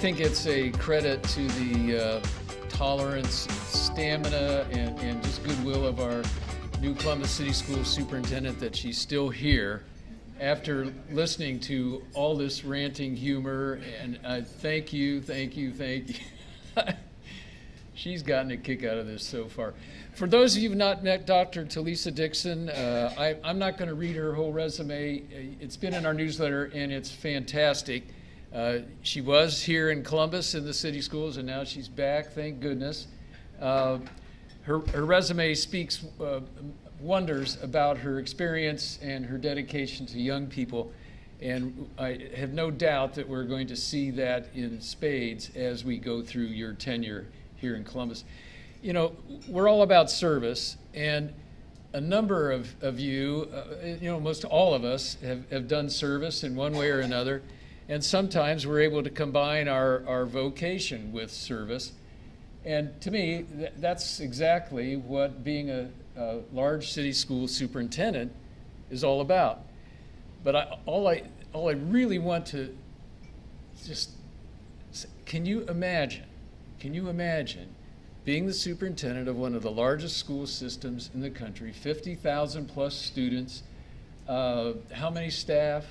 think it's a credit to the tolerance, stamina, and just goodwill of our new Columbus City Schools superintendent that she's still here after listening to all this ranting humor, and thank you. She's gotten a kick out of this so far. For those of you who have not met Dr. Talisa Dixon, I'm not going to read her whole resume. It's been in our newsletter, and it's fantastic. She was here in Columbus in the city schools, and now she's back, thank goodness. Her resume speaks wonders about her experience and her dedication to young people, and I have no doubt that we're going to see that in spades as we go through your tenure here in Columbus. You know, we're all about service, and a number of you, most all of us have done service in one way or another, and sometimes we're able to combine our vocation with service. And to me, that's exactly what being a large city school superintendent is all about. But all I really want to just, can you imagine being the superintendent of one of the largest school systems in the country, 50,000 plus students, how many staff?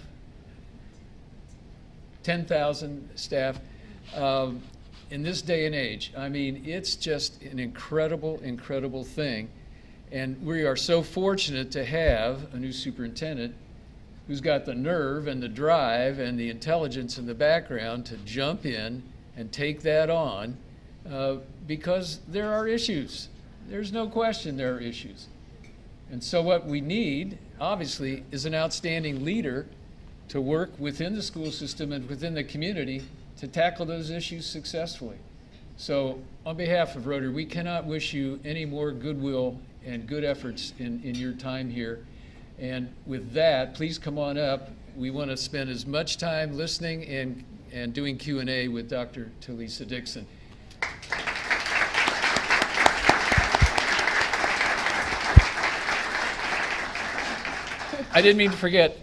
10,000 staff. In this day and age, I mean, it's just an incredible thing. And we are so fortunate to have a new superintendent who's got the nerve and the drive and the intelligence in the background to jump in and take that on, because there are issues. There's no question there are issues. And so what we need, obviously, is an outstanding leader to work within the school system and within the community to tackle those issues successfully. So on behalf of Rotary, we cannot wish you any more goodwill and good efforts in your time here. And with that, please come on up. We want to spend as much time listening and doing Q&A with Dr. Talisa Dixon. I didn't mean to forget,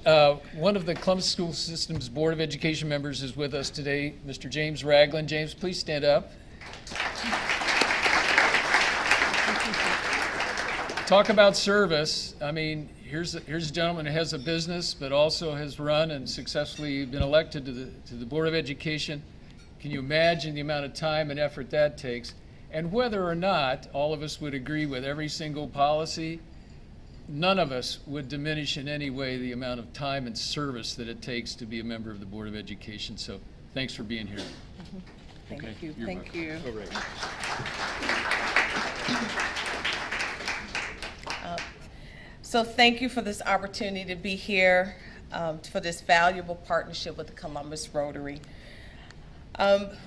one of the Columbus School System's Board of Education members is with us today, Mr. James Ragland. James, please stand up. Talk about service. I mean, here's a gentleman who has a business, but also has run and successfully been elected to the Board of Education. Can you imagine the amount of time and effort that takes? And whether or not all of us would agree with every single policy, none of us would diminish in any way the amount of time and service that it takes to be a member of the Board of Education. So thanks for being here. Mm-hmm. Thank Okay, you. you're Thank welcome. you. All right. So thank you for this opportunity to be here for this valuable partnership with the Columbus Rotary.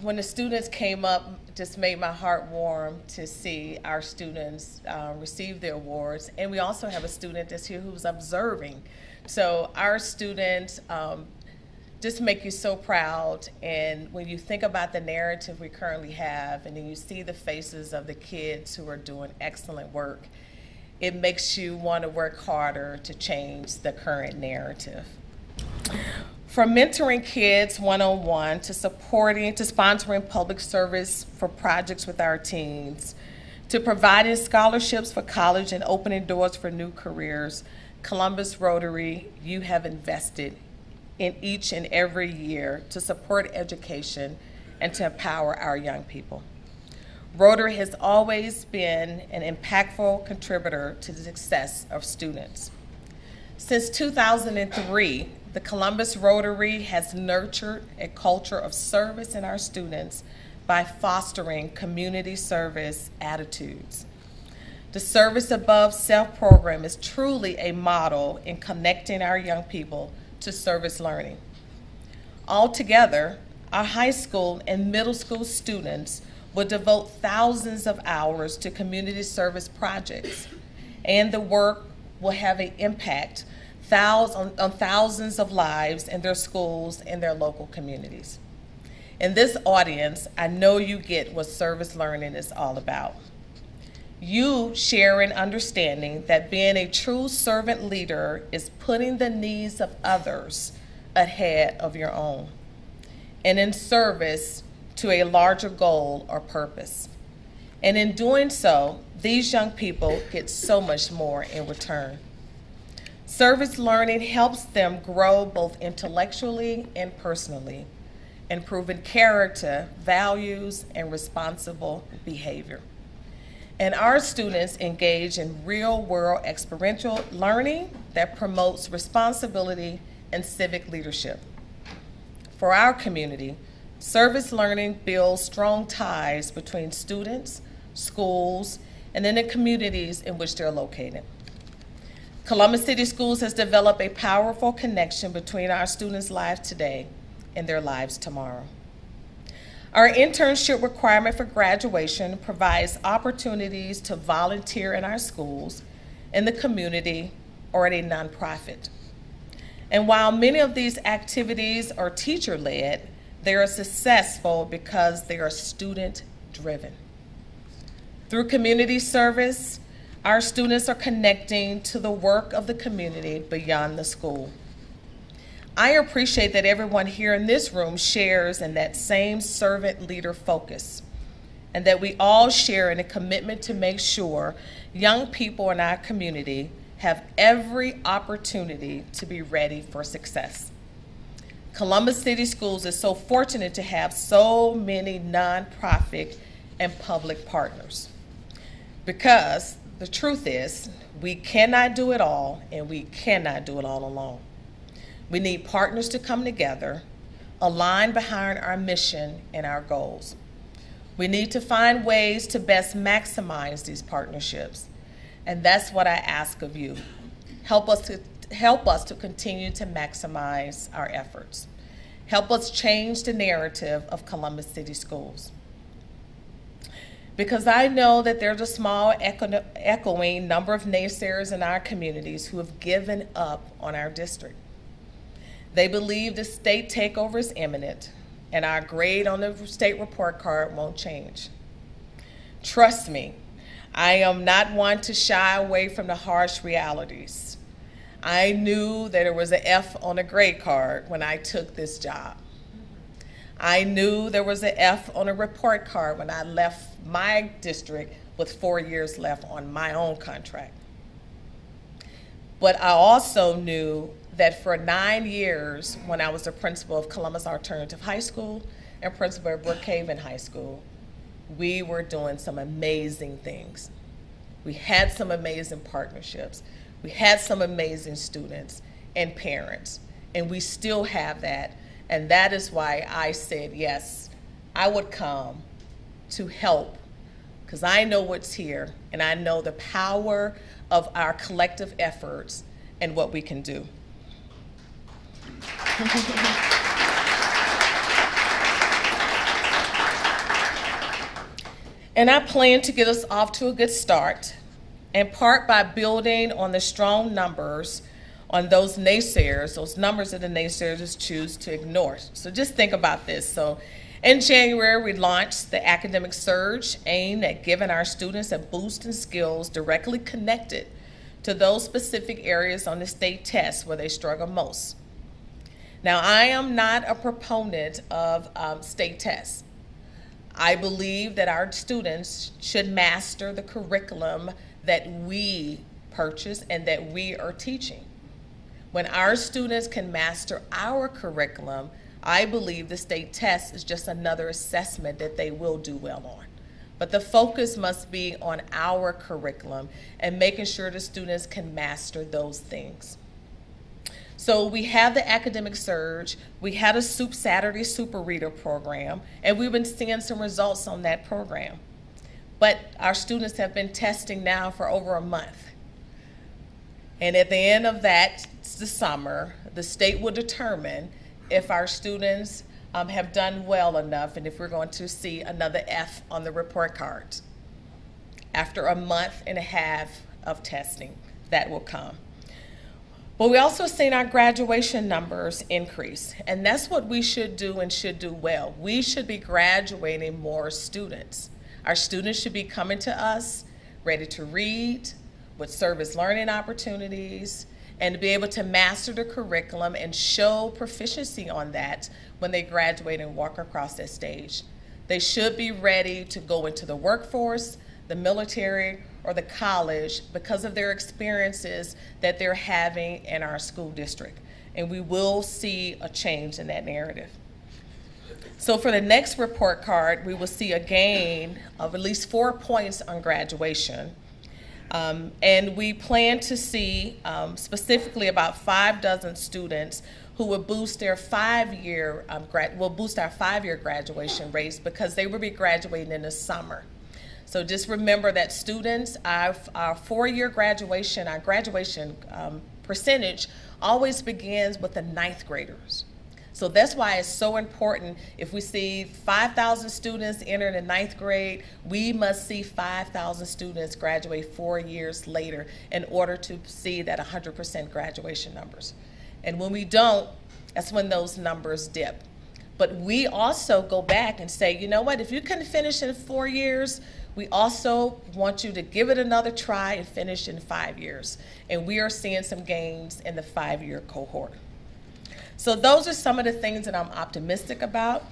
When the students came up, it just made my heart warm to see our students receive their awards. And we also have a student that's here who's observing. So our students just make you so proud. And when you think about the narrative we currently have, and then you see the faces of the kids who are doing excellent work, it makes you want to work harder to change the current narrative. From mentoring kids one-on-one to sponsoring public service for projects with our teens, to providing scholarships for college and opening doors for new careers, Columbus Rotary, you have invested in each and every year to support education and to empower our young people. Rotary has always been an impactful contributor to the success of students. Since 2003, the Columbus Rotary has nurtured a culture of service in our students by fostering community service attitudes. The Service Above Self program is truly a model in connecting our young people to service learning. Altogether, our high school and middle school students will devote thousands of hours to community service projects, and the work will have an impact on thousands of lives in their schools and their local communities. In this audience, I know you get what service learning is all about. You share an understanding that being a true servant leader is putting the needs of others ahead of your own, and in service to a larger goal or purpose. And in doing so, these young people get so much more in return. Service learning helps them grow both intellectually and personally, improving character, values, and responsible behavior. And our students engage in real-world experiential learning that promotes responsibility and civic leadership. For our community, service learning builds strong ties between students, schools, and then the communities in which they're located. Columbus City Schools has developed a powerful connection between our students' lives today and their lives tomorrow. Our internship requirement for graduation provides opportunities to volunteer in our schools, in the community, or at a nonprofit. And while many of these activities are teacher-led, they are successful because they are student-driven. Through community service, our students are connecting to the work of the community beyond the school. I appreciate that everyone here in this room shares in that same servant leader focus, and that we all share in a commitment to make sure young people in our community have every opportunity to be ready for success. Columbus City Schools is so fortunate to have so many nonprofit and public partners, because the truth is we cannot do it all, and we cannot do it all alone. We need partners to come together, align behind our mission and our goals. We need to find ways to best maximize these partnerships, and that's what I ask of you. Help us to continue to maximize our efforts. Help us change the narrative of Columbus City Schools. Because I know that there's a small echoing number of naysayers in our communities who have given up on our district. They believe the state takeover is imminent, and our grade on the state report card won't change. Trust me, I am not one to shy away from the harsh realities. I knew that there was an F on a grade card when I took this job. I knew there was an F on a report card when I left my district with 4 years left on my own contract. But I also knew that for 9 years, when I was the principal of Columbus Alternative High School and principal of Brookhaven High School, we were doing some amazing things. We had some amazing partnerships. We had some amazing students and parents, and we still have that. And that is why I said, yes, I would come to help, because I know what's here, and I know the power of our collective efforts and what we can do. And I plan to get us off to a good start, in part by building on the strong numbers on those naysayers, those numbers that the naysayers choose to ignore. So just think about this. So in January, we launched the Academic Surge, aimed at giving our students a boost in skills directly connected to those specific areas on the state test where they struggle most. Now, I am not a proponent of state tests. I believe that our students should master the curriculum that we purchase and that we are teaching. When our students can master our curriculum, I believe the state test is just another assessment that they will do well on. But the focus must be on our curriculum and making sure the students can master those things. So we have the Academic Surge, we had a Saturday Super Reader program, and we've been seeing some results on that program. But our students have been testing now for over a month. And at the end of that, the summer, the state will determine if our students have done well enough and if we're going to see another F on the report cards. After a month and a half of testing, that will come. But we also seen our graduation numbers increase, and that's what we should do and should do well. We should be graduating more students. Our students should be coming to us ready to read, with service learning opportunities, and to be able to master the curriculum and show proficiency on that when they graduate and walk across that stage. They should be ready to go into the workforce, the military, or the college because of their experiences that they're having in our school district. And we will see a change in that narrative. So for the next report card, we will see a gain of at least 4 points on graduation. And we plan to see specifically about 6 students who will boost our 5-year graduation rates because they will be graduating in the summer. So just remember that students, our 4-year graduation, our graduation percentage always begins with the 9th graders. So that's why it's so important. If we see 5,000 students enter the 9th grade, we must see 5,000 students graduate 4 years later in order to see that 100% graduation numbers. And when we don't, that's when those numbers dip. But we also go back and say, you know what, if you can finish in 4 years, we also want you to give it another try and finish in 5 years. And we are seeing some gains in the 5-year cohort. So those are some of the things that I'm optimistic about.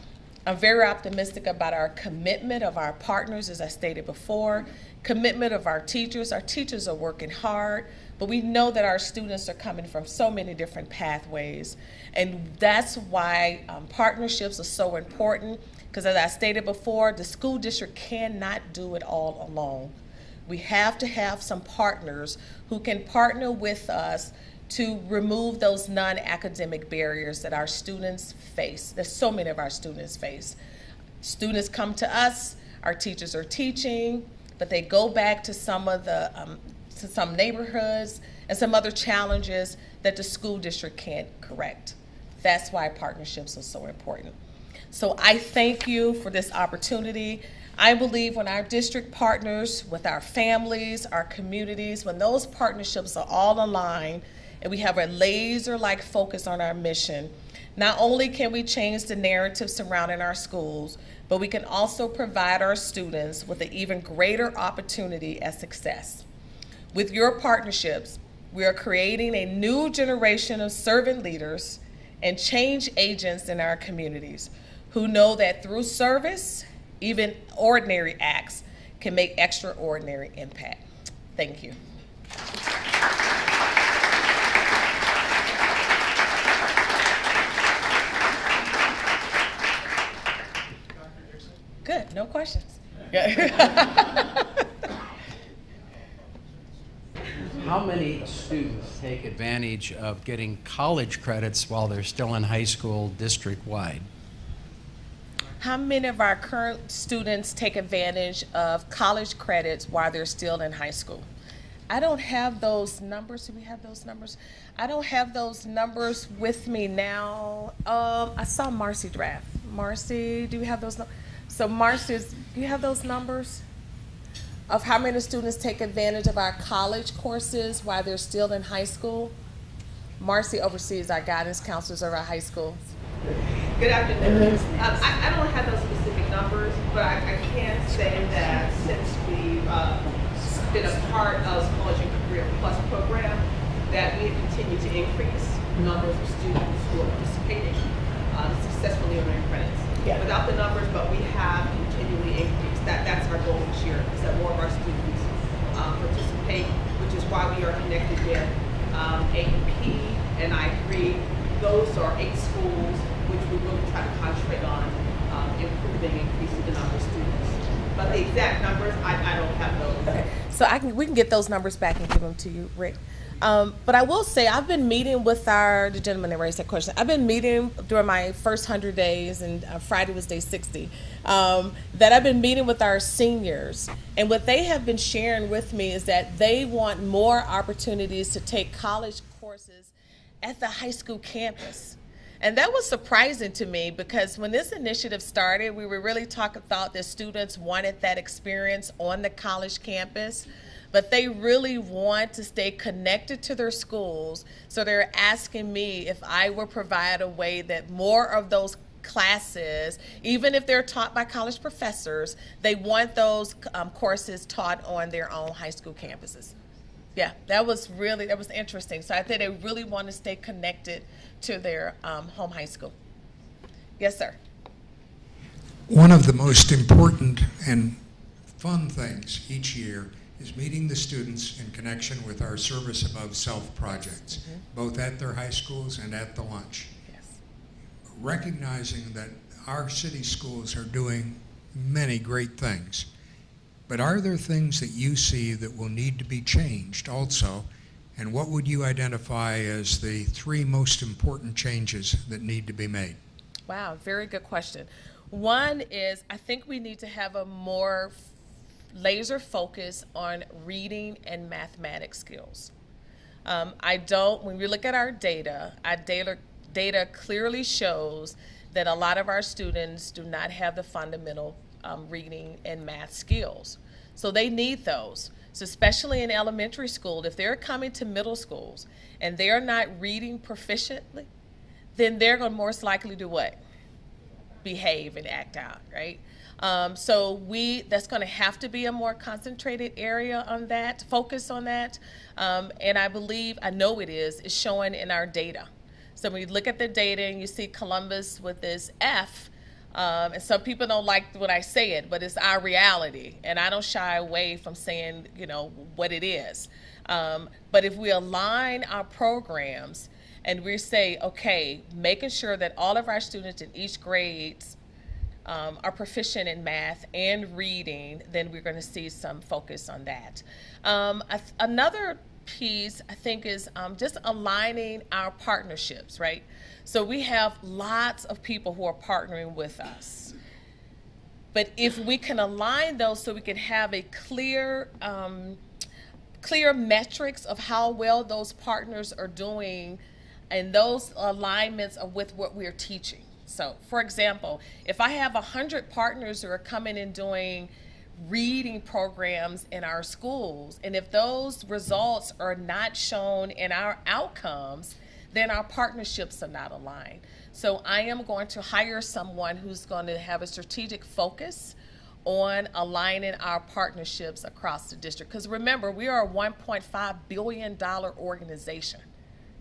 I'm very optimistic about our commitment of our partners, as I stated before, commitment of our teachers. Our teachers are working hard, but we know that our students are coming from so many different pathways. And that's why partnerships are so important, because as I stated before, the school district cannot do it all alone. We have to have some partners who can partner with us to remove those non-academic barriers that our students face, that so many of our students face. Students come to us, our teachers are teaching, but they go back to some of the, to some neighborhoods and some other challenges that the school district can't correct. That's why partnerships are so important. So I thank you for this opportunity. I believe when our district partners with our families, our communities, when those partnerships are all aligned, and we have a laser-like focus on our mission, not only can we change the narrative surrounding our schools, but we can also provide our students with an even greater opportunity at success. With your partnerships, we are creating a new generation of servant leaders and change agents in our communities who know that through service, even ordinary acts can make extraordinary impact. Thank you. Good, no questions. How many students take advantage of getting college credits while they're still in high school district-wide? How many of our current students take advantage of college credits while they're still in high school? I don't have those numbers. Do we have those numbers? I don't have those numbers with me now. I saw Marcy draft. Marcy, do you have those numbers? So Marcy, do you have those numbers of how many students take advantage of our college courses while they're still in high school? Marcy oversees our guidance counselors of our high schools. Good afternoon. I don't have those specific numbers, but I can say that since we've been a part of College and Career Plus program, that we have continued to increase the numbers of students who are participating successfully in their credits. Yeah. Without the numbers, but we have continually increased. That's our goal this year, is that more of our students participate, which is why we are connected with AEP, and I agree, those are 8 schools which we really try to concentrate on improving, increasing the number of students. But the exact numbers, I don't have those. Okay. So we can get those numbers back and give them to you, Rick. But I will say I've been meeting with the gentleman that raised that question. I've been meeting during my first 100 days, and Friday was day 60, that I've been meeting with our seniors. And what they have been sharing with me is that they want more opportunities to take college courses at the high school campus. And that was surprising to me because when this initiative started, we were really thought that students wanted that experience on the college campus, but they really want to stay connected to their schools. So they're asking me if I will provide a way that more of those classes, even if they're taught by college professors, they want those courses taught on their own high school campuses. Yeah, that was interesting. So I think they really want to stay connected to their home high school. Yes, sir. One of the most important and fun things each year is meeting the students in connection with our Service Above Self projects, both at their high schools and at the lunch. Yes. Recognizing that our city schools are doing many great things, but are there things that you see that will need to be changed also? And what would you identify as the 3 most important changes that need to be made? Wow, very good question. One is, I think we need to have a more laser focus on reading and mathematics skills. When we look at our data clearly shows that a lot of our students do not have the fundamental reading and math skills. So they need those. So especially in elementary school, if they're coming to middle schools and they're not reading proficiently, then they're going to most likely do what? Behave and act out, right? So that's going to have to be a more concentrated area on that, focus on that. And I know it is, it's showing in our data. So when you look at the data and you see Columbus with this F, and some people don't like when I say it, but it's our reality. And I don't shy away from saying, what it is. But if we align our programs and we say, okay, making sure that all of our students in each grade are proficient in math and reading, then we're going to see some focus on that. Another piece, I think, is just aligning our partnerships, right? So we have lots of people who are partnering with us. But if we can align those so we can have a clear metrics of how well those partners are doing, and those alignments are with what we're teaching. So, for example, if I have 100 partners who are coming and doing reading programs in our schools, and if those results are not shown in our outcomes, then our partnerships are not aligned. So I am going to hire someone who's going to have a strategic focus on aligning our partnerships across the district. Because remember, we are a $1.5 billion organization,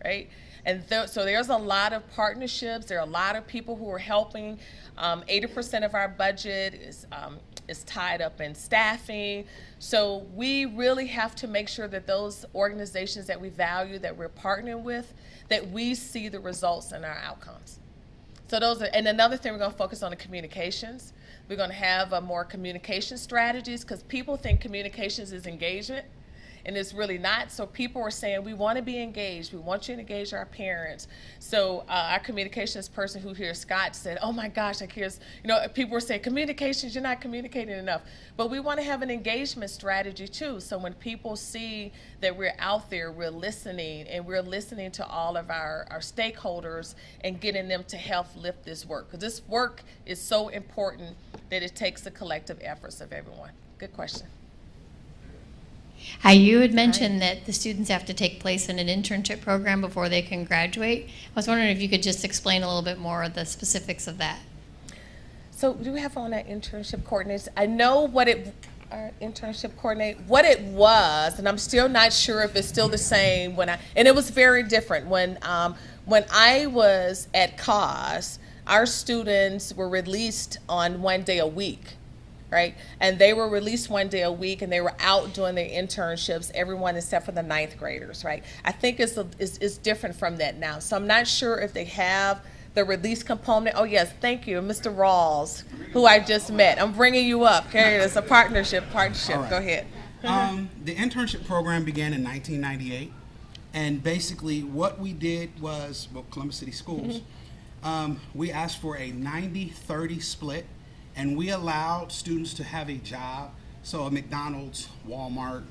right? And so there's a lot of partnerships. There are a lot of people who are helping. 80% of our budget is tied up in staffing. So we really have to make sure that those organizations that we value, that we're partnering with, that we see the results in our outcomes. So and another thing, we're going to focus on the communications. We're going to have a more communication strategies, because people think communications is engagement, and it's really not. So people are saying, we want to be engaged. We want you to engage our parents. So our communications person who here, Scott, said, oh my gosh, people were saying, communications, you're not communicating enough. But we want to have an engagement strategy too. So when people see that we're out there, we're listening, and we're listening to all of our stakeholders and getting them to help lift this work. Because this work is so important that it takes the collective efforts of everyone. Good question. You had mentioned that the students have to take place in an internship program before they can graduate. I was wondering if you could just explain a little bit more of the specifics of that. So do we have on that internship coordinator? I know our internship coordinator, what it was, and I'm still not sure if it's still the same and it was very different. When I was at CAUS, our students were released on 1 day a week. Right? And they were released 1 day a week, and they were out doing their internships, everyone except for the 9th graders, right? I think it's different from that now. So I'm not sure if they have the release component. Oh, yes, thank you, Mr. Rawls, who I just met. I'm bringing you up. Carrie, it's a partnership. Right. Go ahead. The internship program began in 1998, and basically what we did was, Columbus City Schools, we asked for a 90-30 split. And we allowed students to have a job, so a McDonald's, Walmart,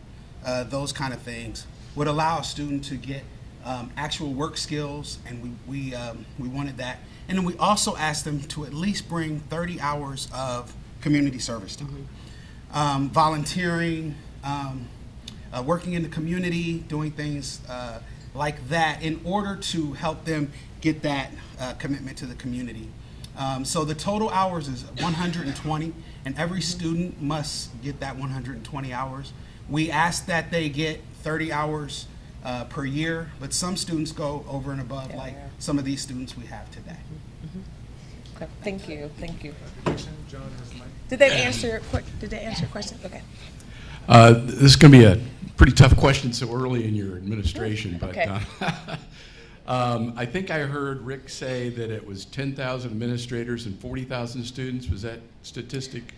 those kind of things would allow a student to get actual work skills, and we wanted that. And then we also asked them to at least bring 30 hours of community service time, volunteering, working in the community, doing things like that in order to help them get that commitment to the community. So the total hours is 120, and every student must get that 120 hours. We ask that they get 30 hours per year, but some students go over and above, some of these students we have today. Okay, thank you, thank you. John has my. Did they answer your question? Okay. This is going to be a pretty tough question so early in your administration, but Okay. I think I heard Rick say that it was 10,000 administrators and 40,000 students. Was that statistic?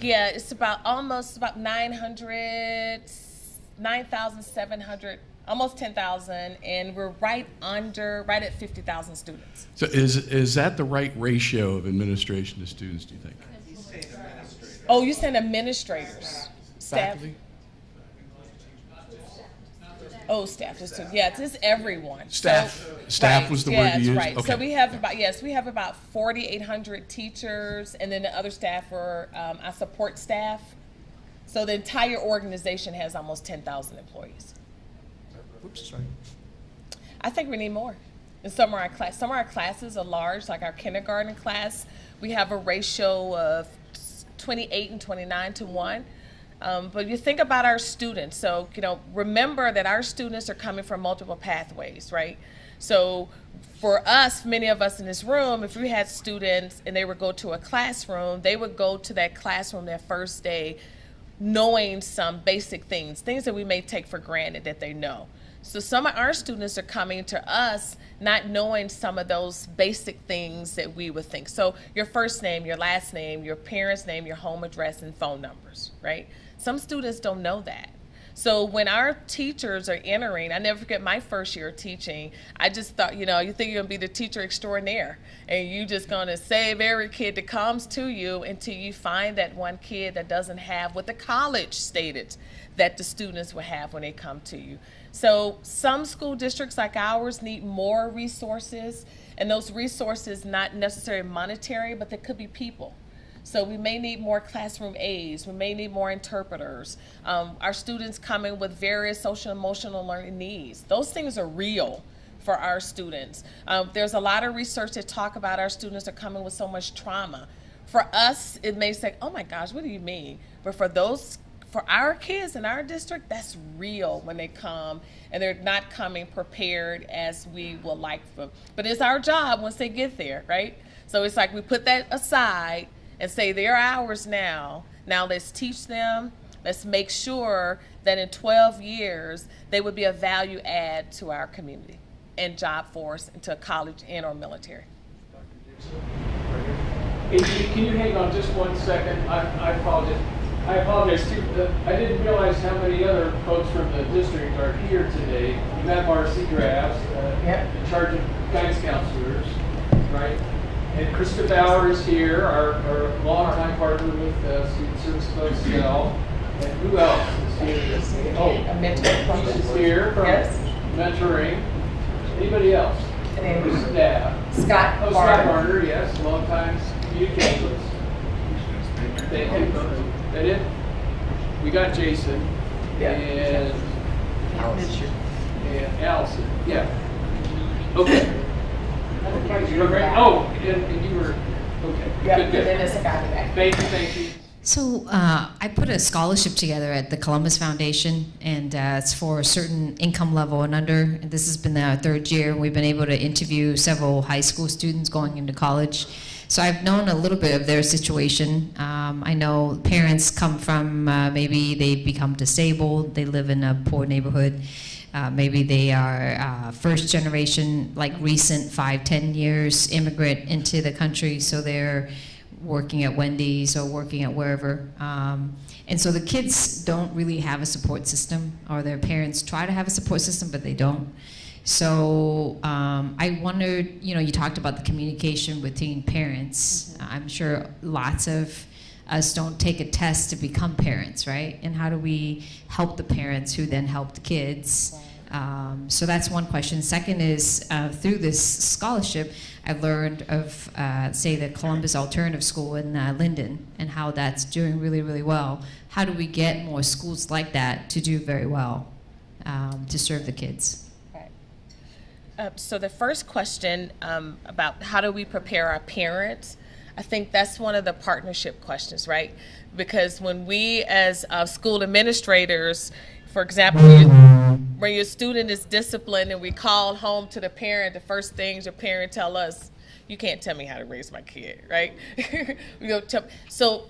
Yeah, it's about 9,700, almost 10,000, and we're right at 50,000 students. So is that the right ratio of administration to students, do you think? Oh, you're saying administrators, staff? Faculty? Oh, staff is too. Yeah, it's everyone. Staff. So, Staff right, was the yeah, word you that's used? right. Okay. So we have about 4,800 teachers, and then the other staff are our support staff. So the entire organization has almost 10,000 employees. Oops, sorry. I think we need more. And some of our classes are large, like our kindergarten class. We have a ratio of 28 and 29 to 1. But you think about our students. So, remember that our students are coming from multiple pathways, right? So for us, many of us in this room, if we had students and they would go to a classroom, they would go to that classroom their first day knowing some basic things that we may take for granted that they know. So some of our students are coming to us not knowing some of those basic things that we would think. So your first name, your last name, your parents' name, your home address, and phone numbers, right? Some students don't know that. So when our teachers are entering, I never forget my first year of teaching, I just thought, you think you're gonna be the teacher extraordinaire and you just gonna save every kid that comes to you until you find that one kid that doesn't have what the college stated that the students will have when they come to you. So some school districts like ours need more resources, and those resources not necessarily monetary, but they could be people. So we may need more classroom aides, we may need more interpreters. Our students coming with various social and emotional learning needs. Those things are real for our students. There's a lot of research that talk about our students are coming with so much trauma. For us, it may say, oh my gosh, what do you mean? But for our kids in our district, that's real when they come and they're not coming prepared as we would like them. But it's our job once they get there, right? So it's like we put that aside and say they're ours now. Now let's teach them. Let's make sure that in 12 years, they would be a value add to our community and job force, and to college and or military. Hey, can you hang on just 1 second? I apologize too. I didn't realize how many other folks from the district are here today. You have Marcy Graves, in charge of guidance counselors, right? And Krista Bauer is here, our longtime partner with Student Service folks now. And who else is here? Oh, A mentor is here from mentoring. Anybody else? Staff. Scott Barner, yes, longtime communications. Thank you. That it? We got Jason and Allison. Yeah. Okay. You're great. Oh, and you were okay. Yep, Good. and then it's a guy back. Thank you. So I put a scholarship together at the Columbus Foundation, and it's for a certain income level and under. And this has been our third year. We've been able to interview several high school students going into college. So I've known a little bit of their situation. I know parents come from maybe they become disabled, they live in a poor neighborhood. Maybe they are first generation, like recent 5-10 years immigrant into the country, so they're working at Wendy's or working at wherever. And so the kids don't really have a support system, or their parents try to have a support system, but they don't. So I wondered, you talked about the communication between parents. I'm sure lots of us don't take a test to become parents, right? And how do we help the parents who then help the kids? So that's one question. Second is, through this scholarship, I learned of, say, the Columbus Alternative School in Linden, and how that's doing really, really well. How do we get more schools like that to do very well, to serve the kids? So the first question about how do we prepare our parents, I think that's one of the partnership questions, right? Because when we as school administrators, for example, when your student is disciplined and we call home to the parent, the first things your parent tell us, You can't tell me how to raise my kid, right? So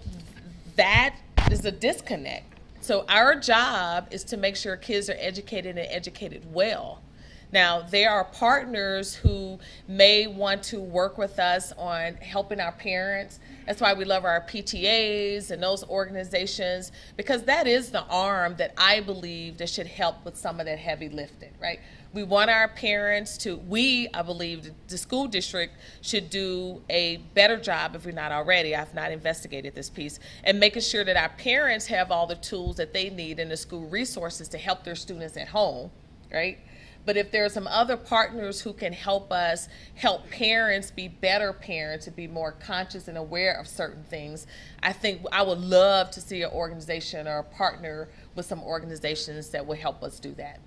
that is a disconnect. So our job is to make sure kids are educated and educated well. Now, there are partners who may want to work with us on helping our parents. That's why we love our PTAs and those organizations, because that is the arm that I believe that should help with some of that heavy lifting, right? We want our parents to, I believe the school district should do a better job, if we're not already, I've not investigated this piece, and making sure that our parents have all the tools that they need in the school resources to help their students at home, right? But if there are some other partners who can help us help parents be better parents and be more conscious and aware of certain things, I think I would love to see an organization or a partner with some organizations that will help us do that.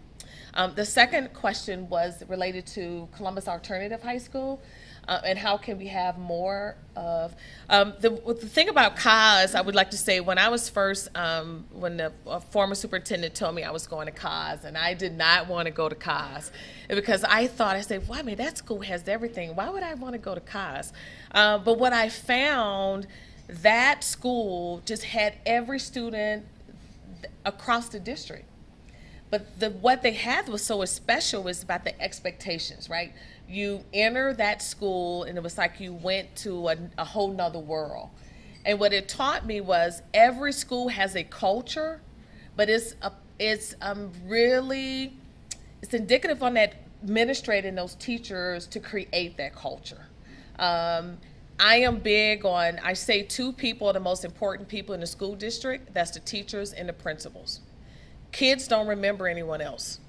The second question was related to Columbus Alternative High School. And how can we have more of, the thing about COS, I would like to say, when I was first, when the former superintendent told me I was going to COS, and I did not want to go to COS, because I said, well, I mean, that school has everything. Why would I want to go to COS? But what I found, that school just had every student across the district. But what they had was so special was about the expectations, right? You enter that school and it was like you went to a whole nother world. And what it taught me was every school has a culture, but it's indicative on that administrator and those teachers to create that culture. I am big on, I say two people are the most important people in the school district. That's the teachers and the principals. Kids don't remember anyone else,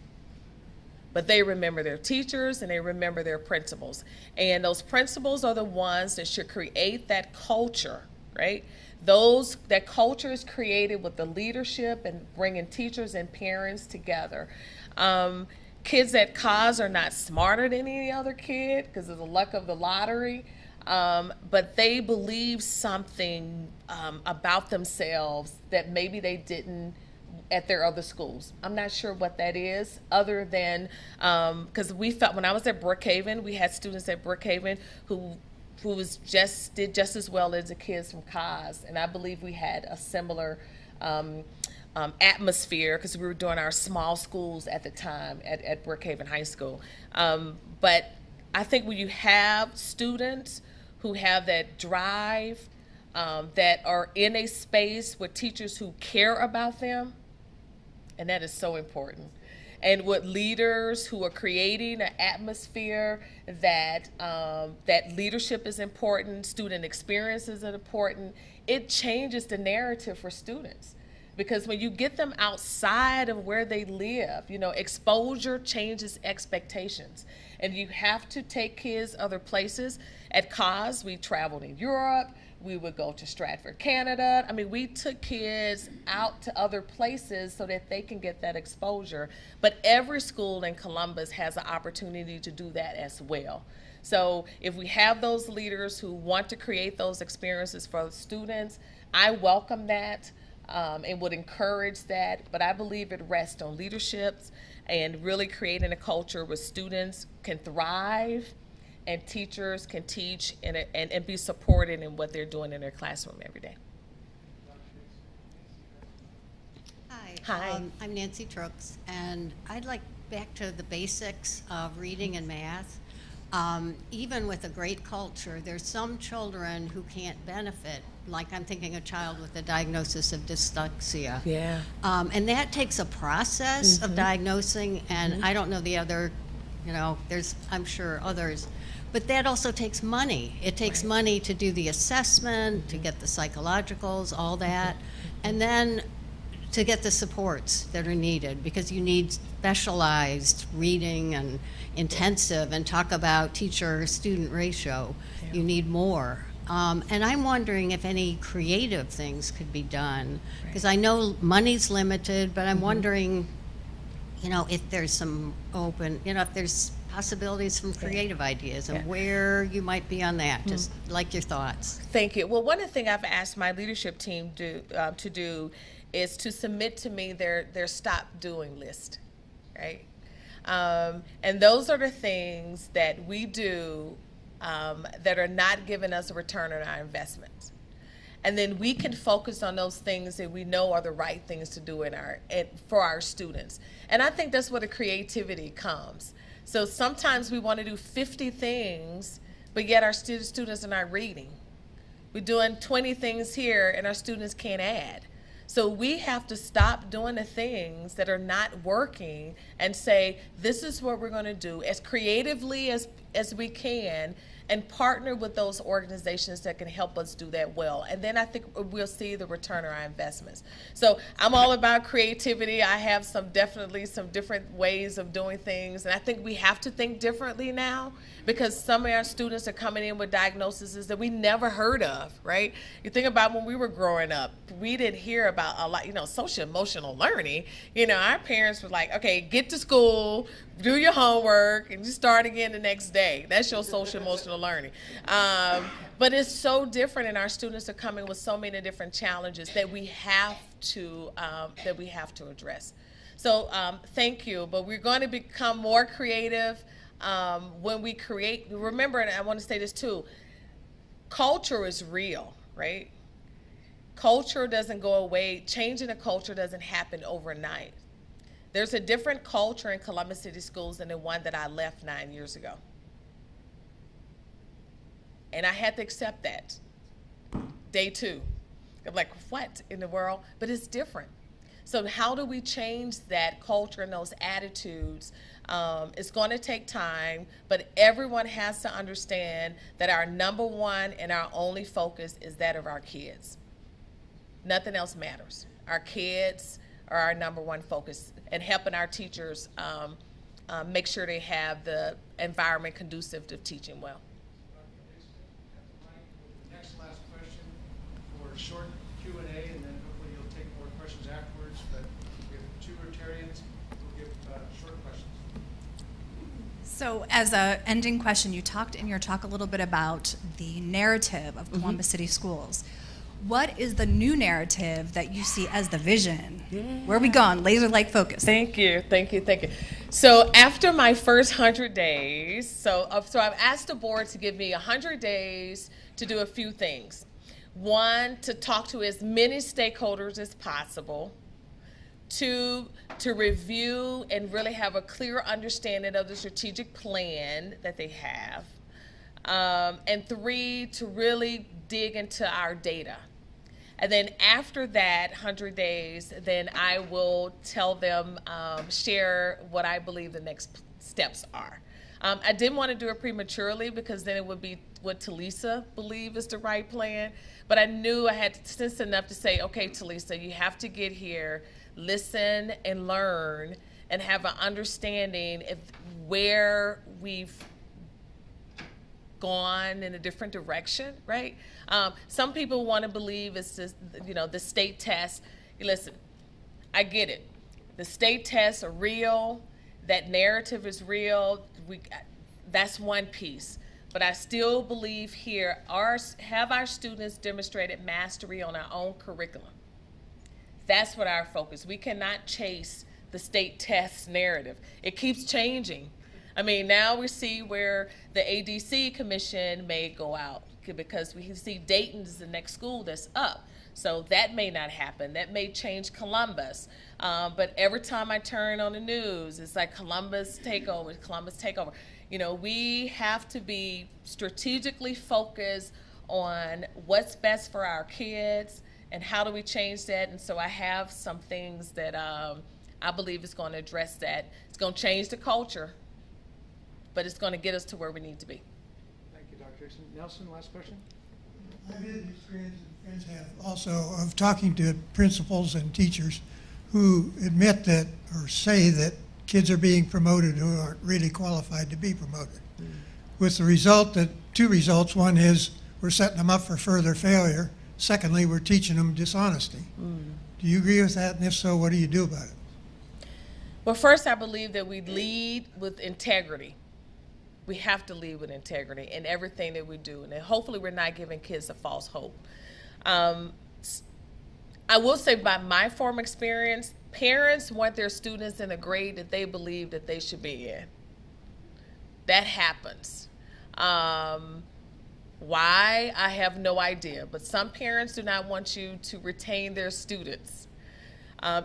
but they remember their teachers and they remember their principals. And those principals are the ones that should create that culture, right? That culture is created with the leadership and bringing teachers and parents together. Kids at COS are not smarter than any other kid because of the luck of the lottery, but they believe something about themselves that maybe they didn't at their other schools. I'm not sure what that is, other than because we felt when I was at Brookhaven, we had students at Brookhaven who did just as well as the kids from COS, and I believe we had a similar atmosphere because we were doing our small schools at the time at Brookhaven High School. But I think when you have students who have that drive, that are in a space with teachers who care about them, and that is so important. And with leaders who are creating an atmosphere that leadership is important, student experiences are important, it changes the narrative for students. Because when you get them outside of where they live, exposure changes expectations. And you have to take kids other places. At COS, we traveled in Europe. We would go to Stratford, Canada. I mean, we took kids out to other places so that they can get that exposure. But every school in Columbus has an opportunity to do that as well. So if we have those leaders who want to create those experiences for the students, I welcome that and would encourage that. But I believe it rests on leaderships and really creating a culture where students can thrive and teachers can teach and be supported in what they're doing in their classroom every day. Hi. I'm Nancy Trooks, and I'd like back to the basics of reading and math. Even with a great culture, there's some children who can't benefit, like I'm thinking a child with a diagnosis of dyslexia. Yeah. And that takes a process of diagnosing, and I don't know the other, there's, I'm sure, others. But that also takes money. It takes money to do the assessment, to get the psychologicals, all that, and then to get the supports that are needed, because you need specialized reading and intensive, and talk about teacher-student ratio. Yeah. You need more. And I'm wondering if any creative things could be done, because I know money's limited, but I'm wondering, if there's some open, if there's possibilities from creative ideas and where you might be on that. Just like your thoughts. Thank you. Well, one of the things I've asked my leadership team to do is to submit to me their stop doing list, right? And those are the things that we do that are not giving us a return on our investments. And then we can focus on those things that we know are the right things to do for our students. And I think that's where the creativity comes. So sometimes we want to do 50 things, but yet our students are not reading. We're doing 20 things here and our students can't add. So we have to stop doing the things that are not working and say, this is what we're going to do as creatively as we can, and partner with those organizations that can help us do that well. And then I think we'll see the return on our investments. So I'm all about creativity. I have definitely some different ways of doing things. And I think we have to think differently now, because some of our students are coming in with diagnoses that we never heard of, right? You think about when we were growing up, we didn't hear about a lot, social emotional learning. Our parents were like, okay, get to school, do your homework, and you start again the next day. That's your social emotional learning. But it's so different, and our students are coming with so many different challenges that we have to address. So thank you. But we're going to become more creative when we create. Remember, and I want to say this too, culture is real, right? Culture doesn't go away. Changing a culture doesn't happen overnight. There's a different culture in Columbus City Schools than the one that I left 9 years ago. And I had to accept that. Day 2. I'm like, what in the world? But it's different. So how do we change that culture and those attitudes? It's going to take time, but everyone has to understand that our number one and our only focus is that of our kids. Nothing else matters. Our kids are our number one focus, and helping our teachers make sure they have the environment conducive to teaching well. Next last question for a short Q&A, and then hopefully you'll take more questions afterwards. But we have 2 Rotarians who will give short questions. So as an ending question, you talked in your talk a little bit about the narrative of Columbus City Schools. What is the new narrative that you see as the vision? Yeah. Where are we going? Laser-like focus. Thank you. So after my first 100 days, so I've asked the board to give me 100 days to do a few things. 1, to talk to as many stakeholders as possible. 2, to review and really have a clear understanding of the strategic plan that they have. And 3, to really dig into our data. And then after that 100 days, then I will tell them, share what I believe the next steps are. I didn't want to do it prematurely, because then it would be what Talisa believed is the right plan. But I knew I had sense enough to say, okay, Talisa, you have to get here, listen and learn, and have an understanding of where we've gone in a different direction, right? Some people want to believe it's just, the state tests. Listen, I get it. The state tests are real. That narrative is real. That's one piece. But I still believe here, have our students demonstrated mastery on our own curriculum. That's what our focus. We cannot chase the state test narrative. It keeps changing. I mean, now we see where the ADC commission may go out, because we see Dayton is the next school that's up. So that may not happen. That may change Columbus. But every time I turn on the news, it's like Columbus takeover. We have to be strategically focused on what's best for our kids and how do we change that. And so I have some things that I believe is going to address that. It's going to change the culture, but it's going to get us to where we need to be. Thank you, Dr. Dixon. Nelson, last question. I've had the experience, and friends have also, of talking to principals and teachers who admit that, or say that, kids are being promoted who aren't really qualified to be promoted. With the result that, 2 results. One is we're setting them up for further failure. Secondly, we're teaching them dishonesty. Do you agree with that? And if so, what do you do about it? Well, first, I believe that we lead with integrity. We have to lead with integrity in everything that we do. And then hopefully we're not giving kids a false hope. I will say, by my former experience, parents want their students in a grade that they believe that they should be in. That happens. Why? I have no idea. But some parents do not want you to retain their students,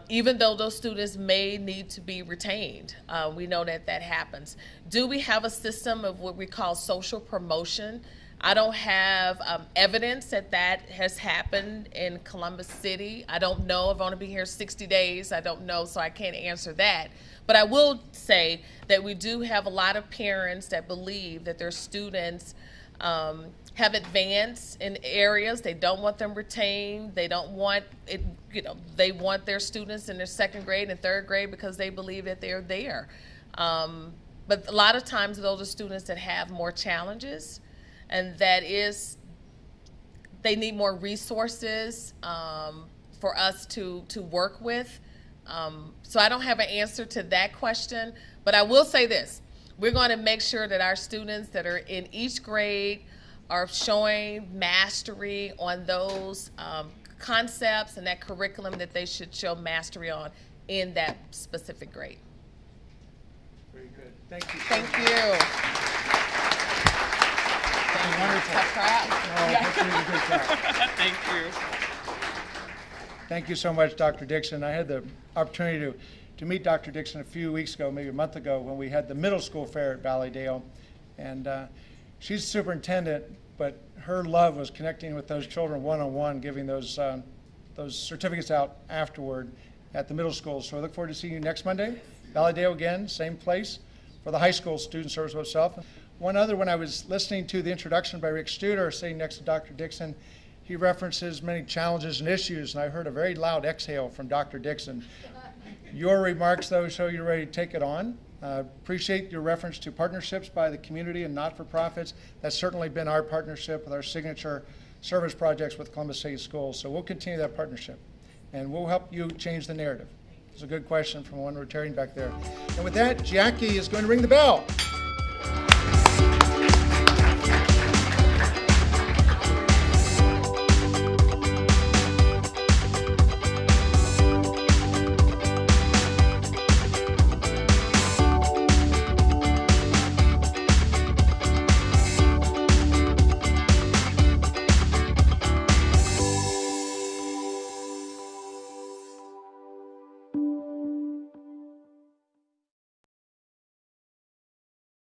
even though those students may need to be retained. We know that that happens. Do we have a system of what we call social promotion? I don't have evidence that that has happened in Columbus City. I don't know. I've only been here 60 days. I don't know, so I can't answer that. But I will say that we do have a lot of parents that believe that their students have advanced in areas. They don't want them retained. They don't want it, they want their students in their second grade and third grade because they believe that they're there. But a lot of times those are students that have more challenges, and that is, they need more resources for us to work with. So I don't have an answer to that question, but I will say this. We're going to make sure that our students that are in each grade are showing mastery on those concepts and that curriculum that they should show mastery on in that specific grade. Very good. Thank you. Thank you. Wonderful. Tough crowd. Oh, that's a really good crowd. Thank you. Thank you so much, Dr. Dixon. I had the opportunity to meet Dr. Dixon a few weeks ago, maybe a month ago, when we had the middle school fair at Valleydale. And she's superintendent, but her love was connecting with those children one-on-one, giving those certificates out afterward at the middle school. So I look forward to seeing you next Monday. Valleydale again, same place for the high school student service itself. One other, when I was listening to the introduction by Rick Studer, sitting next to Dr. Dixon, he references many challenges and issues, and I heard a very loud exhale from Dr. Dixon. Your remarks, though, show you're ready to take it on. Appreciate your reference to partnerships by the community and not-for-profits. That's certainly been our partnership with our signature service projects with Columbus City Schools. So we'll continue that partnership, and we'll help you change the narrative. It's a good question from one Rotarian back there. And with that, Jackie is going to ring the bell.